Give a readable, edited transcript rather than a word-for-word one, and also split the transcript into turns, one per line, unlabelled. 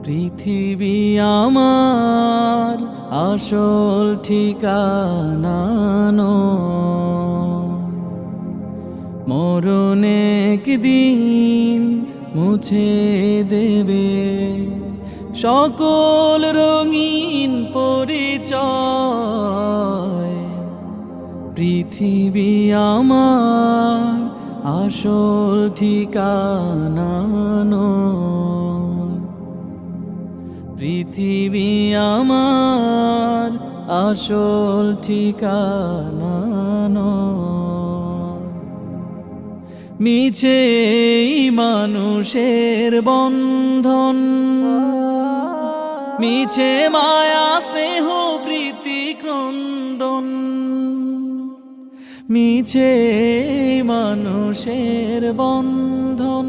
পৃথিবী আমার আসল ঠিকানা নয়। মরণ একদিন মুছে দেবে সকল রঙিন পরিচয়। পৃথিবী আমার আসল ঠিকানা নয়। পৃথিবী আমার আসল ঠিকানা নয়। মিছে এই মানুষের বন্ধন, মিছে মায়া স্নেহ প্রীতি ক্রন্দন, মিছে এই মানুষের বন্ধন।